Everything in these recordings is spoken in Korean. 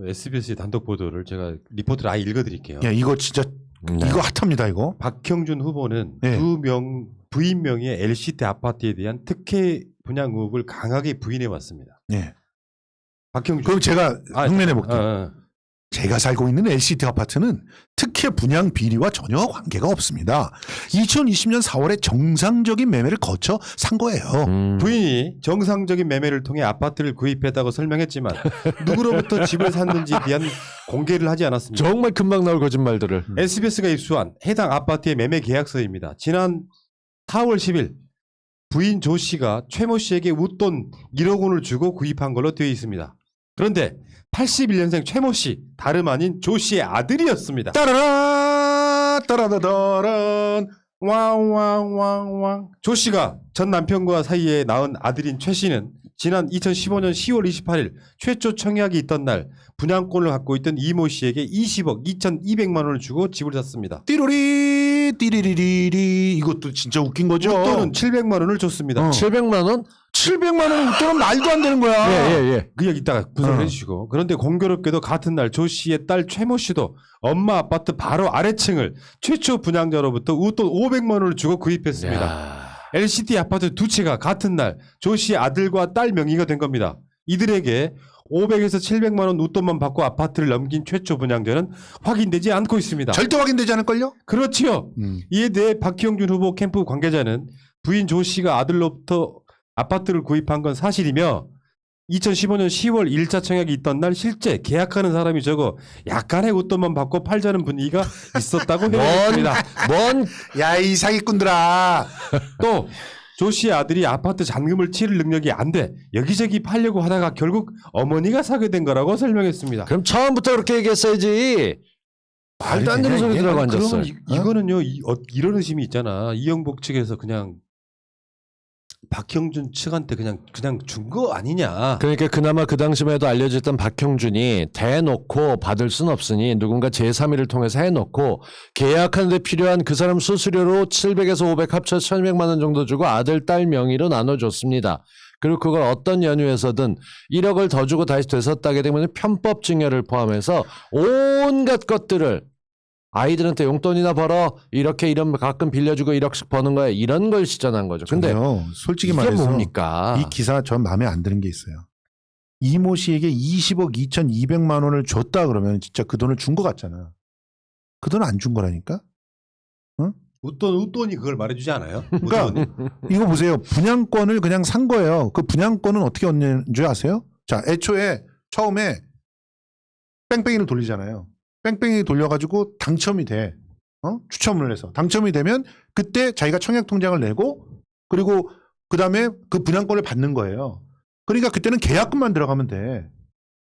SBS의 단독 보도를 제가 리포트를 아예 읽어드릴게요. 야, 이거 진짜 이거 핫합니다 이거. 박형준 후보는 네. 부인 명의의 LCT 아파트에 대한 특혜 분양 의혹을 강하게 부인해 왔습니다. 네. 박형준. 그럼 제가 흉내내 볼게요. 제가 살고 있는 LCT 아파트는 특혜 분양 비리와 전혀 관계가 없습니다. 2020년 4월에 정상적인 매매를 거쳐 산 거예요. 부인이 정상적인 매매를 통해 아파트를 구입했다고 설명했지만 누구로부터 집을 샀는지에 대한 공개를 하지 않았습니다. 정말 금방 나올 거짓말들을. SBS가 입수한 해당 아파트의 매매 계약서입니다. 지난 4월 10일 부인 조 씨가 최 모 씨에게 웃돈 1억 원을 주고 구입한 걸로 되어 있습니다. 그런데 81년생 최 모 씨, 다름 아닌 조 씨의 아들이었습니다. 따라라 따라다다란 왕왕왕왕. 조 씨가 전 남편과 사이에 낳은 아들인 최 씨는 지난 2015년 10월 28일 최초 청약이 있던 날 분양권을 갖고 있던 이모 씨에게 20억 2,200만 원을 주고 집을 샀습니다. 띠로리 띠리리리리. 이것도 진짜 웃긴 거죠. 웃돈은 700만 원을 줬습니다. 700만 원? 700만 원 웃돈은 말도 안 되는 거야. 예. 그 얘기 이따가 분석을 해주시고. 그런데 공교롭게도 같은 날 조 씨의 딸 최 모 씨도 엄마 아파트 바로 아래층을 최초 분양자로부터 웃돈 500만 원을 주고 구입했습니다. 야. LCT 아파트 두 채가 같은 날 조 씨의 아들과 딸 명의가 된 겁니다. 이들에게 500에서 700만 원 웃돈만 받고 아파트를 넘긴 최초 분양자는 확인되지 않고 있습니다. 절대 확인되지 않을걸요? 그렇지요. 이에 대해 박형준 후보 캠프 관계자는 부인 조 씨가 아들로부터 아파트를 구입한 건 사실이며 2015년 10월 1차 청약이 있던 날 실제 계약하는 사람이 적어 약간의 웃돈만 받고 팔자는 분위기가 있었다고 내용했습니다. 야, 이 사기꾼들아. 또 조 씨의 아들이 아파트 잔금을 치를 능력이 안 돼 여기저기 팔려고 하다가 결국 어머니가 사게 된 거라고 설명했습니다. 그럼 처음부터 그렇게 얘기했어야지. 말도 안 되는 소리 들어가고 앉았어요. 그러면 이거는요 이런 의심이 있잖아. 이영복 측에서 그냥 박형준 측한테 그냥 준 거 아니냐. 그러니까 그나마 그 당시만 해도 알려졌던 박형준이 대놓고 받을 순 없으니 누군가 제3위를 통해서 해놓고 계약하는 데 필요한 그 사람 수수료로 700에서 500 합쳐 1,200만 원 정도 주고 아들 딸 명의로 나눠줬습니다. 그리고 그걸 어떤 연유에서든 1억을 더 주고 다시 되섰다게 되면 편법 증여를 포함해서 온갖 것들을 아이들한테 용돈이나 벌어 이렇게 이런 가끔 빌려주고 1억씩 버는 거야 이런 걸 시전한 거죠. 근데 솔직히 이게 말해서 뭡니까? 이 기사 전 마음에 안 드는 게 있어요. 이모 씨에게 20억 2,200만 원을 줬다 그러면 진짜 그 돈을 준 것 같잖아. 그 돈을 안 준 거라니까? 웃돈이 그걸 말해주지 않아요? 그러니까 웃돈이? 이거 보세요. 분양권을 그냥 산 거예요. 그 분양권은 어떻게 얻는 줄 아세요? 자, 애초에 처음에 뺑뺑이를 돌리잖아요. 뺑뺑이 돌려가지고 당첨이 돼. 추첨을 해서. 당첨이 되면 그때 자기가 청약 통장을 내고 그리고 그 다음에 그 분양권을 받는 거예요. 그러니까 그때는 계약금만 들어가면 돼.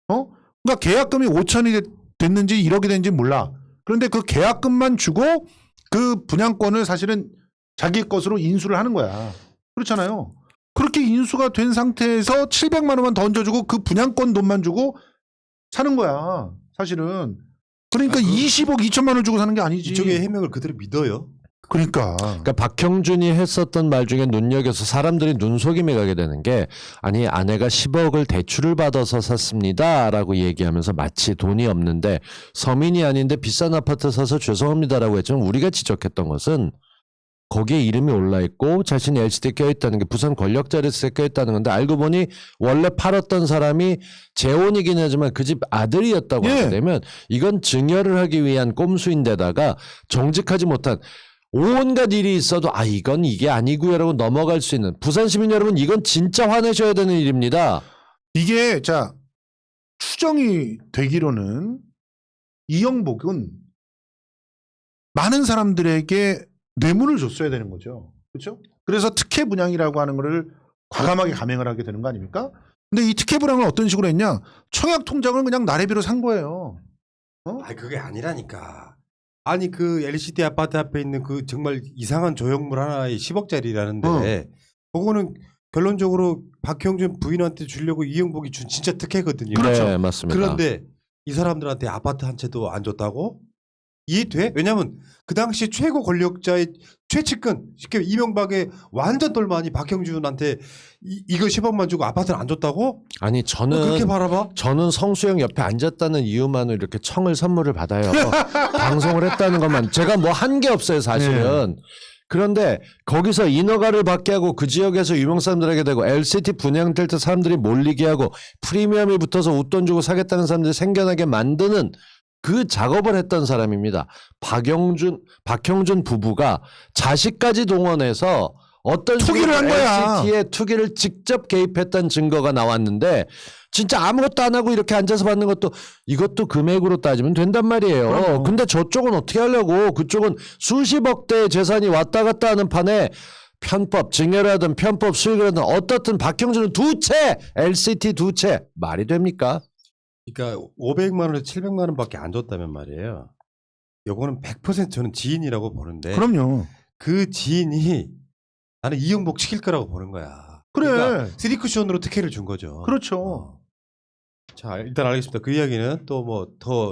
그러니까 계약금이 5천이 됐는지 1억이 됐는지 몰라. 그런데 그 계약금만 주고 그 분양권을 사실은 자기 것으로 인수를 하는 거야. 그렇잖아요. 그렇게 인수가 된 상태에서 700만 원만 던져주고 그 분양권 돈만 주고 사는 거야. 사실은. 그러니까 20억 2천만 원 주고 사는 게 아니지. 이쪽의 해명을 그대로 믿어요? 그러니까 박형준이 했었던 말 중에 눈여겨서 사람들이 눈속임에 가게 되는 게 아니 아내가 10억을 대출을 받아서 샀습니다라고 얘기하면서 마치 돈이 없는데 서민이 아닌데 비싼 아파트 사서 죄송합니다라고 했지만 우리가 지적했던 것은 거기에 이름이 올라있고 자신이 LCD에 껴있다는 게 부산 권력자리스에 껴있다는 건데 알고 보니 원래 팔았던 사람이 재혼이긴 하지만 그 집 아들이었다고 하게 되면 이건 증여를 하기 위한 꼼수인데다가 정직하지 못한 온갖 일이 있어도 이건 이게 아니고요라고 넘어갈 수 있는 부산 시민 여러분 이건 진짜 화내셔야 되는 일입니다. 이게 자 추정이 되기로는 이영복은 많은 사람들에게 뇌물을 줬어야 되는 거죠. 그렇죠? 그래서 특혜 분양이라고 하는 거를 과감하게 감행을 하게 되는 거 아닙니까? 근데 이 특혜 분양을 어떤 식으로 했냐? 청약 통장을 그냥 나래비로 산 거예요. 그게 아니라니까. 아니 그 LCT 아파트 앞에 있는 그 정말 이상한 조형물 하나에 10억짜리라는데 그거는 결론적으로 박형준 부인한테 주려고 이영복이 준 진짜 특혜거든요. 그렇죠. 네, 맞습니다. 그런데 이 사람들한테 아파트 한 채도 안 줬다고? 이해돼? 왜냐면 그 당시 최고 권력자의 최측근 쉽게 이명박의 완전 똘마니 박형준한테 이거 10억만 주고 아파트를 안 줬다고? 아니 너 그렇게 바라봐? 저는 성수형 옆에 앉았다는 이유만으로 이렇게 청을 선물을 받아요. 방송을 했다는 것만 제가 뭐 한 게 없어요 사실은. 그런데 거기서 인허가를 받게 하고 그 지역에서 유명 사람들에게 되고 LCT 분양될 때 사람들이 몰리게 하고 프리미엄이 붙어서 웃돈 주고 사겠다는 사람들이 생겨나게 만드는 그 작업을 했던 사람입니다. 박형준 부부가 자식까지 동원해서 어떤 투기를 한 거야. LCT에 투기를 직접 개입했던 증거가 나왔는데 진짜 아무것도 안 하고 이렇게 앉아서 받는 것도 이것도 금액으로 따지면 된단 말이에요. 그럼요. 근데 저쪽은 어떻게 하려고 그쪽은 수십억 대의 재산이 왔다 갔다 하는 판에 편법 증여라든 편법 수익이라든 어떻든 박형준은 두 채 LCT 두 채 말이 됩니까? 그러니까 500만 원에서 700만 원밖에 안 줬다면 말이에요. 요거는 100% 저는 지인이라고 보는데 그럼요. 그 지인이 나는 이용복 시킬 거라고 보는 거야. 그래. 그러니까 3쿠션으로 특혜를 준 거죠. 그렇죠. 자 일단 알겠습니다. 그 이야기는 또 뭐 더